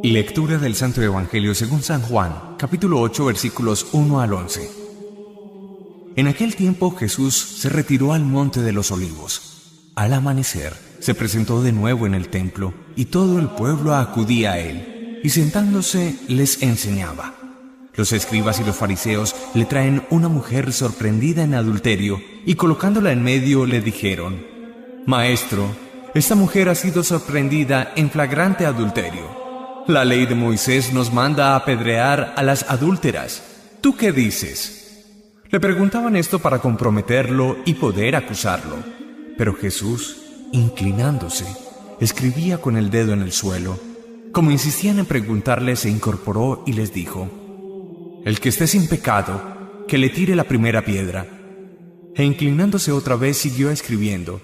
Lectura del Santo Evangelio según San Juan, capítulo 8, versículos 1 al 11. En aquel tiempo Jesús se retiró al monte de los Olivos. Al amanecer, se presentó de nuevo en el templo, y todo el pueblo acudía a él, y sentándose les enseñaba. Los escribas y los fariseos le traen una mujer sorprendida en adulterio, y colocándola en medio le dijeron: «Maestro, esta mujer ha sido sorprendida en flagrante adulterio. La ley de Moisés nos manda a apedrear a las adúlteras. ¿Tú qué dices?». Le preguntaban esto para comprometerlo y poder acusarlo. Pero Jesús, inclinándose, escribía con el dedo en el suelo. Como insistían en preguntarle, se incorporó y les dijo: «El que esté sin pecado, que le tire la primera piedra». E inclinándose otra vez siguió escribiendo.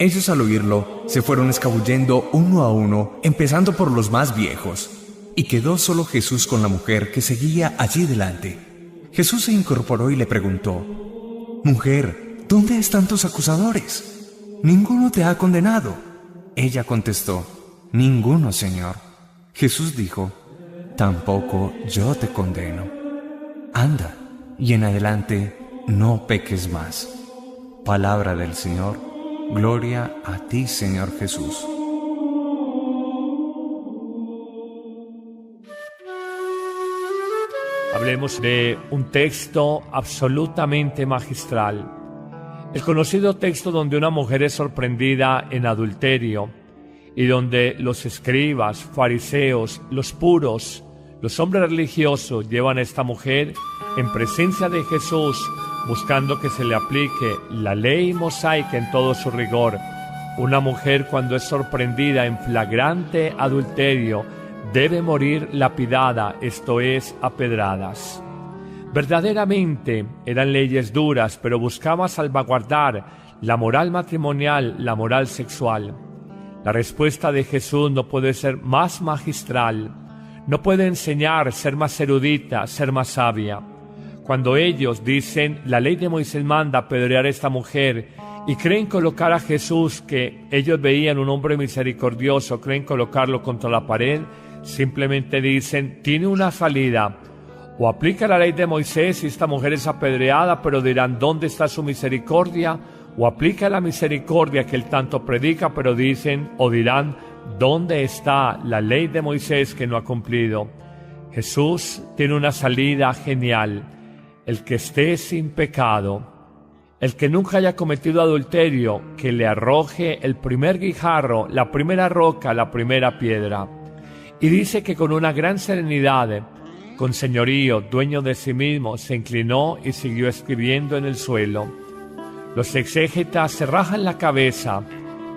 Ellos al oírlo se fueron escabullendo uno a uno, empezando por los más viejos, y quedó solo Jesús con la mujer que seguía allí delante. Jesús se incorporó y le preguntó: «Mujer, ¿dónde están tus acusadores? ¿Ninguno te ha condenado?». Ella contestó: «Ninguno, Señor». Jesús dijo: «Tampoco yo te condeno. Anda, y en adelante no peques más». Palabra del Señor. Gloria a ti, Señor Jesús. Hablemos de un texto absolutamente magistral. El conocido texto donde una mujer es sorprendida en adulterio y donde los escribas, fariseos, los puros, los hombres religiosos llevan a esta mujer en presencia de Jesús, buscando que se le aplique la ley mosaica en todo su rigor. Una mujer, cuando es sorprendida en flagrante adulterio, debe morir lapidada, esto es, a pedradas. Verdaderamente eran leyes duras, pero buscaba salvaguardar la moral matrimonial, la moral sexual. La respuesta de Jesús no puede ser más magistral, no puede enseñar, ser más erudita, ser más sabia. Cuando ellos dicen, la ley de Moisés manda apedrear a esta mujer, y creen colocar a Jesús, que ellos veían un hombre misericordioso, creen colocarlo contra la pared, simplemente dicen, tiene una salida: o aplica la ley de Moisés y esta mujer es apedreada, pero dirán, ¿dónde está su misericordia? O aplica la misericordia que él tanto predica, pero dicen o dirán, ¿dónde está la ley de Moisés que no ha cumplido? Jesús tiene una salida genial. El que esté sin pecado, el que nunca haya cometido adulterio, que le arroje el primer guijarro, la primera roca, la primera piedra. Y dice que con una gran serenidad, con señorío, dueño de sí mismo, se inclinó y siguió escribiendo en el suelo. Los exégetas se rajan la cabeza,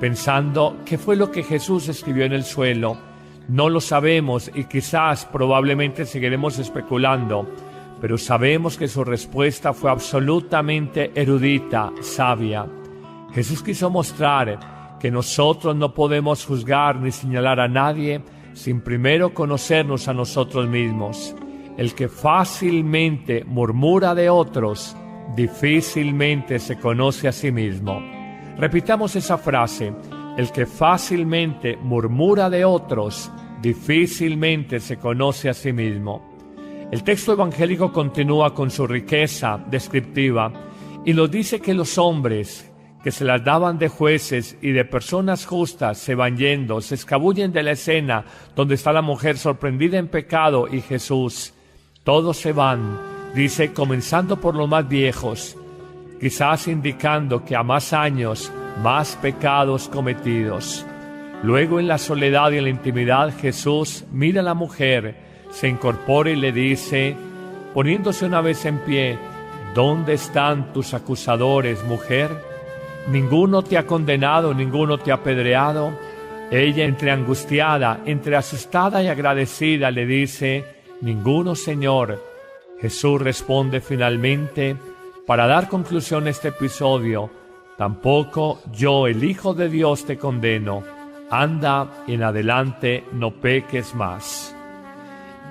pensando qué fue lo que Jesús escribió en el suelo. No lo sabemos y quizás, probablemente seguiremos especulando, pero sabemos que su respuesta fue absolutamente erudita, sabia. Jesús quiso mostrar que nosotros no podemos juzgar ni señalar a nadie sin primero conocernos a nosotros mismos. El que fácilmente murmura de otros, difícilmente se conoce a sí mismo. Repitamos esa frase: el que fácilmente murmura de otros, difícilmente se conoce a sí mismo. El texto evangélico continúa con su riqueza descriptiva y nos dice que los hombres que se las daban de jueces y de personas justas se van yendo, se escabullen de la escena donde está la mujer sorprendida en pecado y Jesús. Todos se van, dice, comenzando por los más viejos, quizás indicando que a más años, más pecados cometidos. Luego, en la soledad y en la intimidad, Jesús mira a la mujer, se incorpora y le dice, poniéndose una vez en pie, ¿dónde están tus acusadores, mujer? ¿Ninguno te ha condenado, ninguno te ha apedreado? Ella, entre angustiada, entre asustada y agradecida, le dice, ninguno, Señor. Jesús responde finalmente, para dar conclusión a este episodio, tampoco yo, el Hijo de Dios, te condeno. Anda, en adelante no peques más.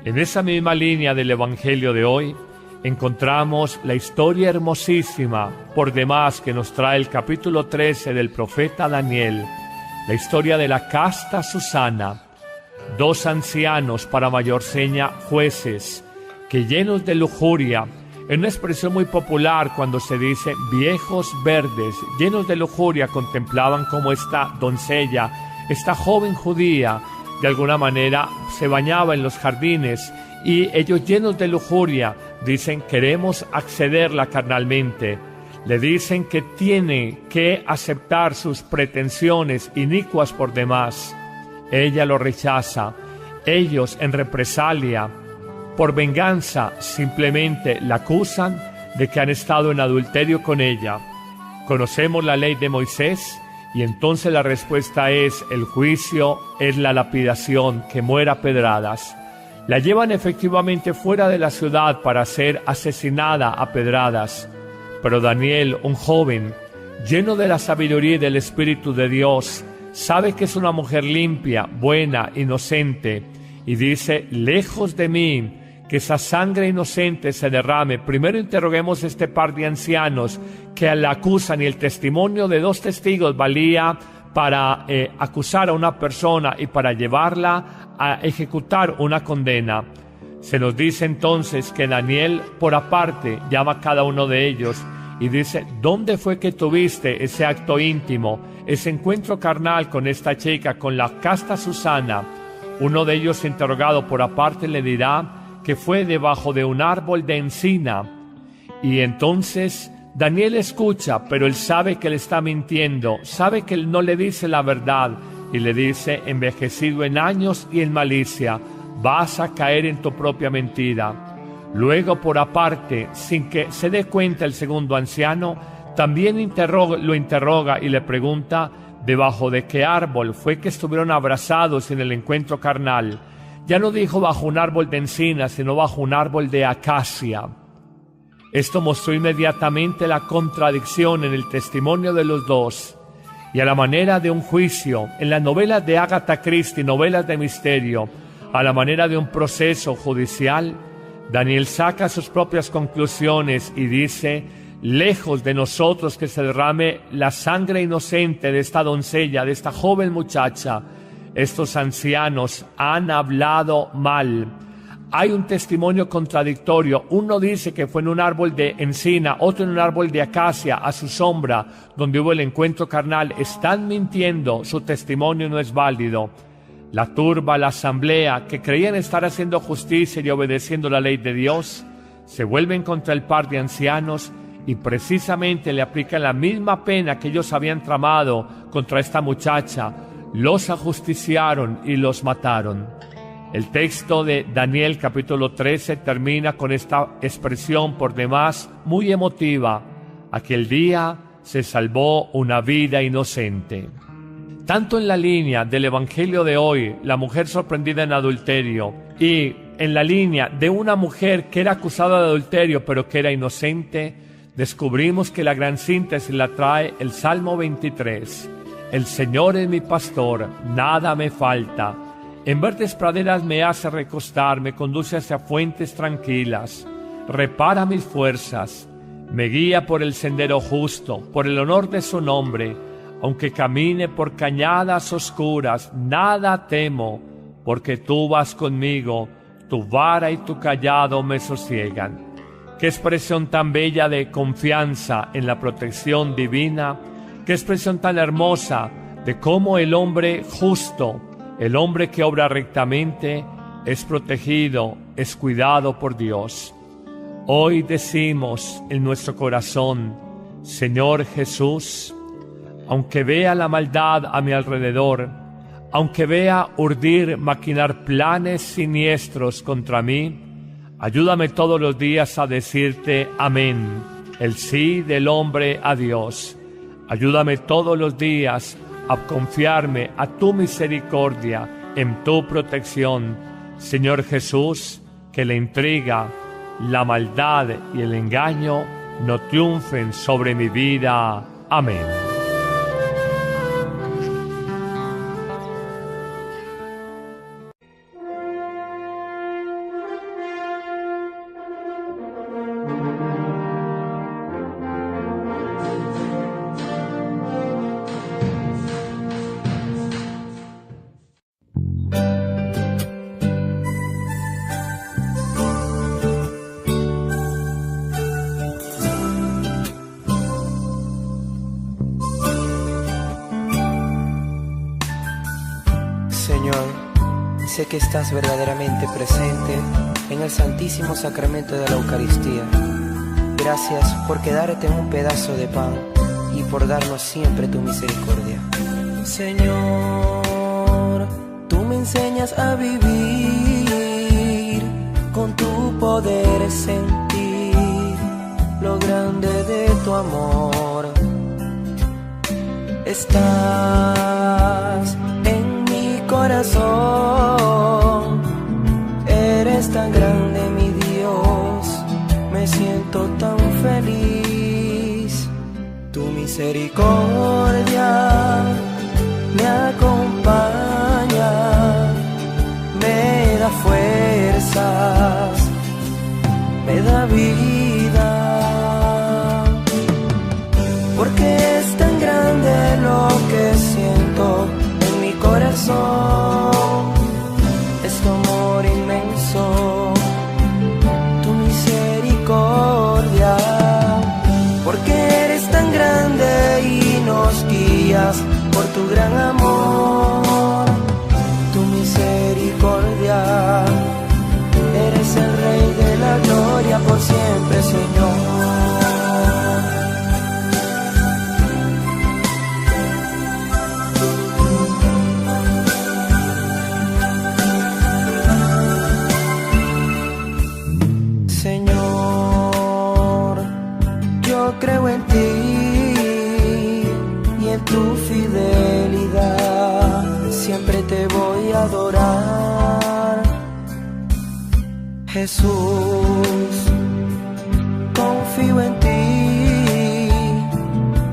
En esa misma línea del Evangelio de hoy, encontramos la historia hermosísima, por demás, que nos trae el capítulo 13 del profeta Daniel, la historia de la casta Susana. 2 ancianos, para mayor seña jueces, que llenos de lujuria, en una expresión muy popular cuando se dice viejos verdes, llenos de lujuria, contemplaban cómo esta doncella, esta joven judía, de alguna manera se bañaba en los jardines, y ellos llenos de lujuria dicen: queremos accederla carnalmente. Le dicen que tiene que aceptar sus pretensiones inicuas por demás. Ella lo rechaza. Ellos, en represalia, por venganza, simplemente la acusan de que han estado en adulterio con ella. Conocemos la ley de Moisés, y entonces la respuesta es: el juicio es la lapidación, que muera a pedradas. La llevan efectivamente fuera de la ciudad para ser asesinada a pedradas. Pero Daniel, un joven, lleno de la sabiduría y del Espíritu de Dios, sabe que es una mujer limpia, buena, inocente, y dice: lejos de mí que esa sangre inocente se derrame. Primero interroguemos a este par de ancianos que la acusan, y el testimonio de 2 testigos valía para acusar a una persona y para llevarla a ejecutar una condena. Se nos dice entonces que Daniel, por aparte, llama a cada uno de ellos y dice: ¿dónde fue que tuviste ese acto íntimo, ese encuentro carnal con esta chica, con la casta Susana? Uno de ellos, interrogado por aparte, le dirá que fue debajo de un árbol de encina. Y entonces Daniel escucha, pero él sabe que le está mintiendo, sabe que él no le dice la verdad, y le dice: envejecido en años y en malicia, vas a caer en tu propia mentira. Luego, por aparte, sin que se dé cuenta el segundo anciano, también lo interroga y le pregunta: ¿debajo de qué árbol fue que estuvieron abrazados en el encuentro carnal? Ya no dijo bajo un árbol de encina, sino bajo un árbol de acacia. Esto mostró inmediatamente la contradicción en el testimonio de los dos. Y a la manera de un juicio, en las novelas de Agatha Christie, novelas de misterio, a la manera de un proceso judicial, Daniel saca sus propias conclusiones y dice: lejos de nosotros que se derrame la sangre inocente de esta doncella, de esta joven muchacha. Estos ancianos han hablado mal. Hay un testimonio contradictorio. Uno dice que fue en un árbol de encina, otro en un árbol de acacia, a su sombra, donde hubo el encuentro carnal. Están mintiendo, su testimonio no es válido. La turba, la asamblea, que creían estar haciendo justicia y obedeciendo la ley de Dios, se vuelven contra el par de ancianos y precisamente le aplican la misma pena que ellos habían tramado contra esta muchacha. Los ajusticiaron y los mataron. El texto de Daniel capítulo 13 termina con esta expresión por demás muy emotiva: aquel día se salvó una vida inocente. Tanto en la línea del Evangelio de hoy, la mujer sorprendida en adulterio, y en la línea de una mujer que era acusada de adulterio pero que era inocente, descubrimos que la gran síntesis la trae el Salmo 23. El Señor es mi pastor, nada me falta. En verdes praderas me hace recostar, me conduce hacia fuentes tranquilas. Repara mis fuerzas, me guía por el sendero justo, por el honor de su nombre. Aunque camine por cañadas oscuras, nada temo, porque tú vas conmigo, tu vara y tu cayado me sosiegan. Qué expresión tan bella de confianza en la protección divina. Qué expresión tan hermosa de cómo el hombre justo, el hombre que obra rectamente, es protegido, es cuidado por Dios. Hoy decimos en nuestro corazón: Señor Jesús, aunque vea la maldad a mi alrededor, aunque vea urdir, maquinar planes siniestros contra mí, ayúdame todos los días a decirte amén, el sí del hombre a Dios. Ayúdame todos los días a confiarme a tu misericordia, en tu protección. Señor Jesús, que la intriga, la maldad y el engaño no triunfen sobre mi vida. Amén. sé que estás verdaderamente presente en el santísimo sacramento de la Eucaristía. Gracias por quedarte en un pedazo de pan y por darnos siempre tu misericordia. Señor, tú me enseñas a vivir, con tu poder sentir lo grande de tu amor. Estás en mi corazón, eres tan grande mi Dios, me siento tan feliz. Tu misericordia me acompaña, me da fuerzas, me da vida, porque es tan grande lo que siento en mi corazón, es tu amor inmenso, tu misericordia, porque eres tan grande y nos guías por tu gran amor, tu misericordia, eres el Rey de la gloria por siempre, Señor. Señor, yo creo en ti y en tu fidelidad, siempre te voy a adorar. Jesús, confío en ti,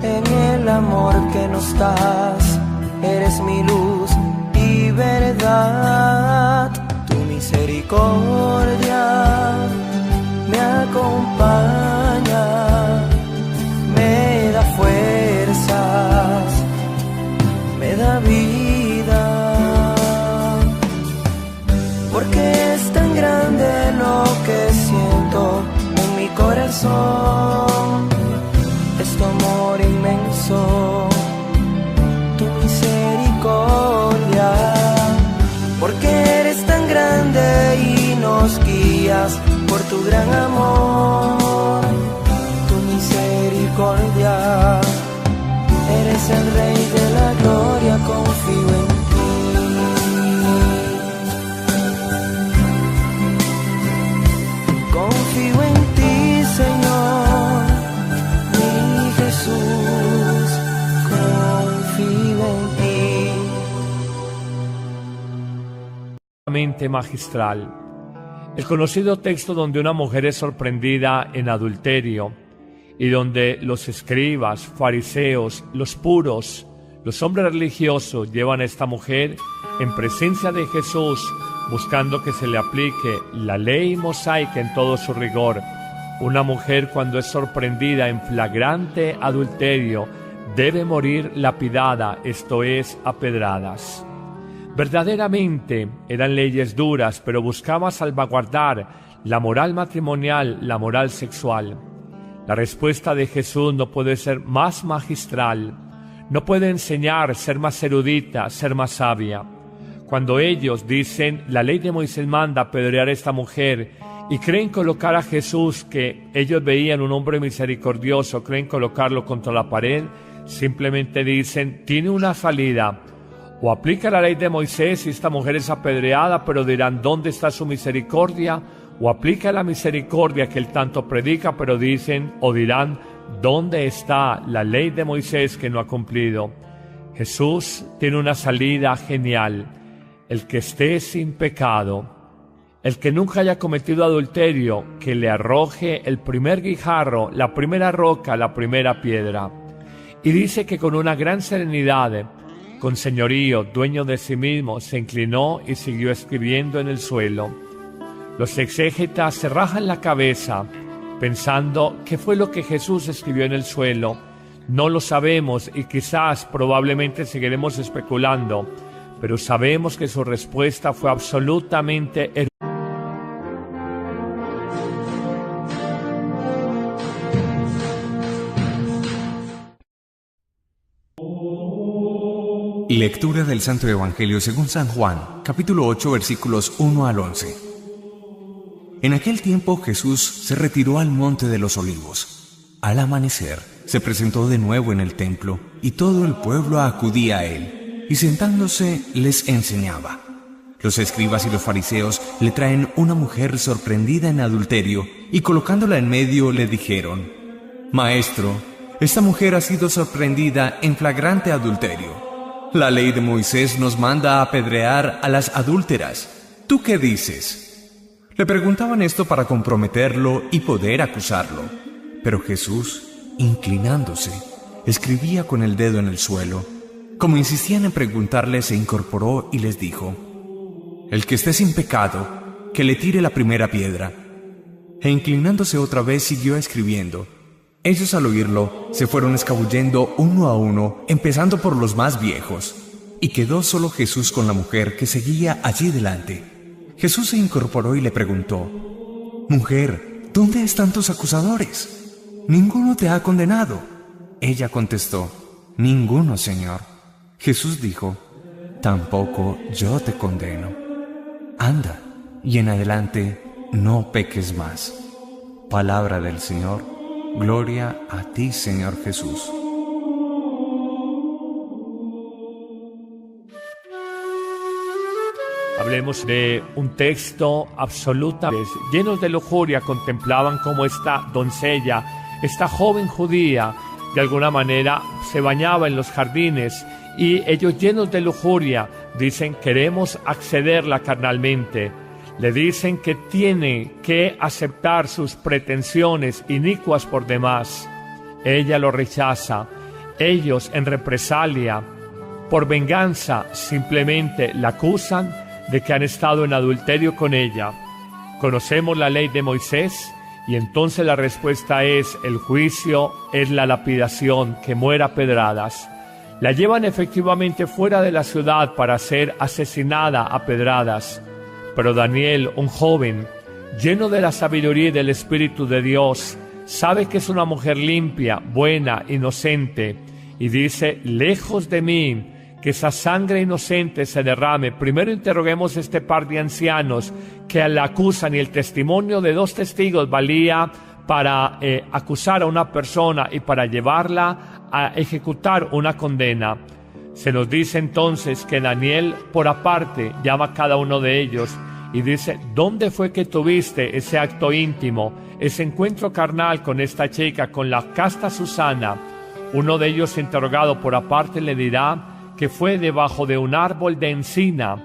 en el amor que nos das, eres mi luz y verdad, tu misericordia me acompaña, me da fuerzas, me da vida, porque es tan grande lo que siento en mi corazón, es tu amor inmenso, tu misericordia, porque eres tan grande y nos guías por tu gran amor, tu misericordia, eres el Rey de la gloria, confío en ti. Confío en ti, Señor, mi Jesús, confío en ti. Magistral. El conocido texto donde una mujer es sorprendida en adulterio y donde los escribas, fariseos, los puros, los hombres religiosos llevan a esta mujer en presencia de Jesús buscando que se le aplique la ley mosaica en todo su rigor. Una mujer cuando es sorprendida en flagrante adulterio debe morir lapidada, esto es, a pedradas. Verdaderamente eran leyes duras, pero buscaba salvaguardar la moral matrimonial, la moral sexual. La respuesta de Jesús no puede ser más magistral, no puede enseñar, ser más erudita, ser más sabia. Cuando ellos dicen, la ley de Moisés manda apedrear a esta mujer, y creen colocar a Jesús, que ellos veían un hombre misericordioso, creen colocarlo contra la pared, simplemente dicen, tiene una salida. O aplica la ley de Moisés y esta mujer es apedreada, pero dirán, ¿dónde está su misericordia? O aplica la misericordia que él tanto predica, pero dicen o dirán, ¿dónde está la ley de Moisés que no ha cumplido? Jesús tiene una salida genial. El que esté sin pecado, el que nunca haya cometido adulterio, que le arroje el primer guijarro, la primera roca, la primera piedra. Y dice que con una gran serenidad, con señorío, dueño de sí mismo, se inclinó y siguió escribiendo en el suelo. Los exégetas se rajan la cabeza, pensando qué fue lo que Jesús escribió en el suelo. No lo sabemos y quizás, probablemente seguiremos especulando, pero sabemos que su respuesta fue absolutamente errónea. Lectura del Santo Evangelio según San Juan, capítulo 8, versículos 1 al 11. En aquel tiempo Jesús se retiró al monte de los olivos. Al amanecer, se presentó de nuevo en el templo, y todo el pueblo acudía a él, y sentándose les enseñaba. Los escribas y los fariseos le traen una mujer sorprendida en adulterio, y colocándola en medio le dijeron: Maestro, esta mujer ha sido sorprendida en flagrante adulterio. La ley de Moisés nos manda a apedrear a las adúlteras. ¿Tú qué dices? Le preguntaban esto para comprometerlo y poder acusarlo. Pero Jesús, inclinándose, escribía con el dedo en el suelo. Como insistían en preguntarle, se incorporó y les dijo: El que esté sin pecado, que le tire la primera piedra. E inclinándose otra vez siguió escribiendo. Ellos al oírlo se fueron escabullendo uno a uno, empezando por los más viejos. Y quedó solo Jesús con la mujer que seguía allí delante. Jesús se incorporó y le preguntó: Mujer, ¿dónde están tus acusadores? ¿Ninguno te ha condenado? Ella contestó: Ninguno, Señor. Jesús dijo: Tampoco yo te condeno. Anda, y en adelante no peques más. Palabra del Señor. Gloria a ti, Señor Jesús. Hablemos de un texto absolutamente llenos de lujuria. Contemplaban cómo esta doncella, esta joven judía, de alguna manera se bañaba en los jardines, y ellos, llenos de lujuria, dicen: queremos accederla carnalmente. Le dicen que tiene que aceptar sus pretensiones inicuas por demás. Ella lo rechaza. Ellos, en represalia, por venganza, simplemente la acusan de que han estado en adulterio con ella. Conocemos la ley de Moisés, y entonces la respuesta es: el juicio es la lapidación, que muera a pedradas. La llevan efectivamente fuera de la ciudad para ser asesinada a pedradas. Pero Daniel, un joven, lleno de la sabiduría y del Espíritu de Dios, sabe que es una mujer limpia, buena, inocente, y dice: lejos de mí que esa sangre inocente se derrame. Primero interroguemos a este par de ancianos que la acusan, y el testimonio de 2 testigos valía para acusar a una persona y para llevarla a ejecutar una condena. Se nos dice entonces que Daniel, por aparte, llama a cada uno de ellos y dice: ¿dónde fue que tuviste ese acto íntimo, ese encuentro carnal con esta chica, con la casta Susana? Uno de ellos, interrogado por aparte, le dirá que fue debajo de un árbol de encina.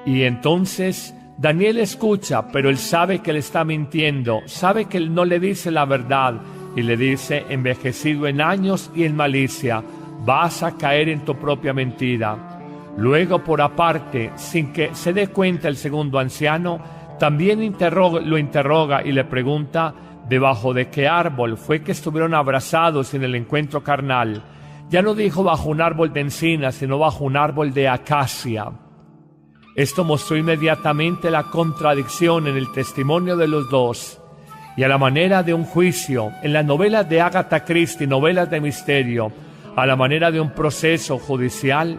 Y entonces Daniel escucha, pero él sabe que le está mintiendo, sabe que él no le dice la verdad, y le dice: envejecido en años y en malicia, vas a caer en tu propia mentira. Luego, por aparte, sin que se dé cuenta el segundo anciano, también lo interroga y le pregunta: ¿debajo de qué árbol fue que estuvieron abrazados en el encuentro carnal? Ya no dijo bajo un árbol de encina, sino bajo un árbol de acacia. Esto mostró inmediatamente la contradicción en el testimonio de los dos. Y a la manera de un juicio, en las novelas de Agatha Christie, novelas de misterio, a la manera de un proceso judicial,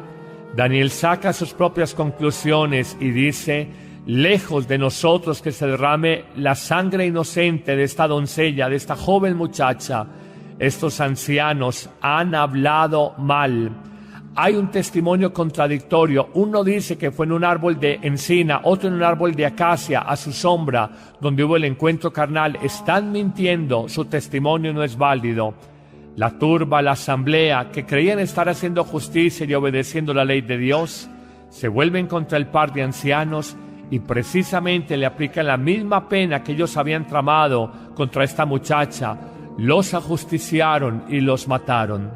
Daniel saca sus propias conclusiones y dice: lejos de nosotros que se derrame la sangre inocente de esta doncella, de esta joven muchacha. Estos ancianos han hablado mal. Hay un testimonio contradictorio. Uno dice que fue en un árbol de encina, otro en un árbol de acacia, a su sombra, donde hubo el encuentro carnal. Están mintiendo, su testimonio no es válido. La turba, la asamblea, que creían estar haciendo justicia y obedeciendo la ley de Dios, se vuelven contra el par de ancianos y precisamente le aplican la misma pena que ellos habían tramado contra esta muchacha. Los ajusticiaron y los mataron.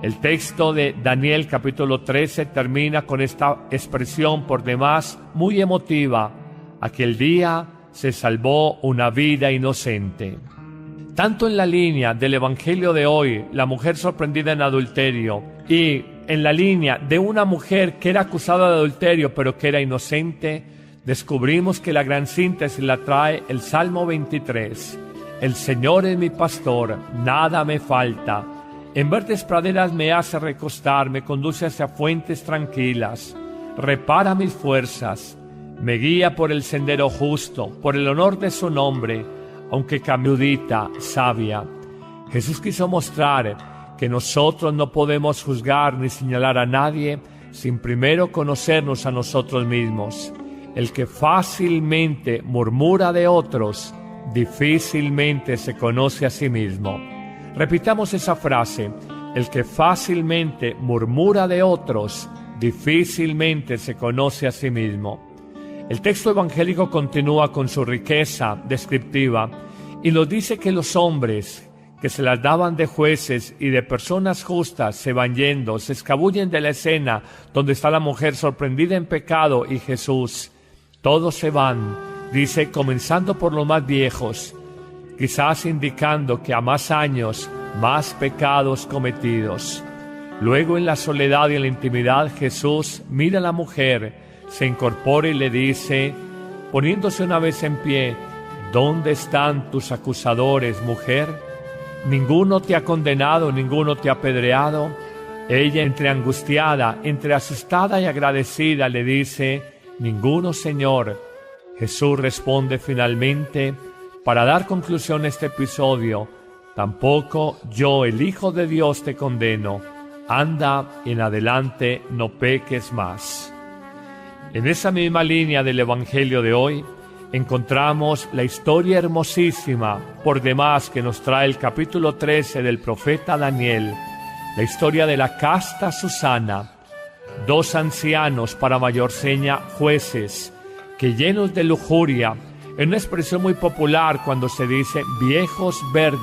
El texto de Daniel capítulo 13 termina con esta expresión por demás muy emotiva: aquel día se salvó una vida inocente. Tanto en la línea del Evangelio de hoy, la mujer sorprendida en adulterio, y en la línea de una mujer que era acusada de adulterio pero que era inocente, descubrimos que la gran síntesis la trae el Salmo 23. El Señor es mi pastor, nada me falta. En verdes praderas me hace recostar, me conduce hacia fuentes tranquilas, repara mis fuerzas, me guía por el sendero justo, por el honor de su nombre, aunque camudita, sabia. Jesús quiso mostrar que nosotros no podemos juzgar ni señalar a nadie sin primero conocernos a nosotros mismos. El que fácilmente murmura de otros, difícilmente se conoce a sí mismo. Repitamos esa frase: el que fácilmente murmura de otros, difícilmente se conoce a sí mismo. El texto evangélico continúa con su riqueza descriptiva y nos dice que los hombres que se las daban de jueces y de personas justas se van yendo, se escabullen de la escena donde está la mujer sorprendida en pecado y Jesús. Todos se van, dice, comenzando por los más viejos, quizás indicando que a más años, más pecados cometidos. Luego, en la soledad y en la intimidad, Jesús mira a la mujer, se incorpora y le dice, poniéndose una vez en pie: ¿dónde están tus acusadores, mujer? ¿Ninguno te ha condenado, ninguno te ha apedreado? Ella, entre angustiada, entre asustada y agradecida, le dice: ninguno, Señor. Jesús responde finalmente, para dar conclusión a este episodio: tampoco yo, el Hijo de Dios, te condeno. Anda, en adelante no peques más. En esa misma línea del Evangelio de hoy, encontramos la historia hermosísima, por demás, que nos trae el capítulo 13 del profeta Daniel, la historia de la casta Susana, dos ancianos, para mayor seña jueces, que llenos de lujuria, en una expresión muy popular cuando se dice viejos verdes,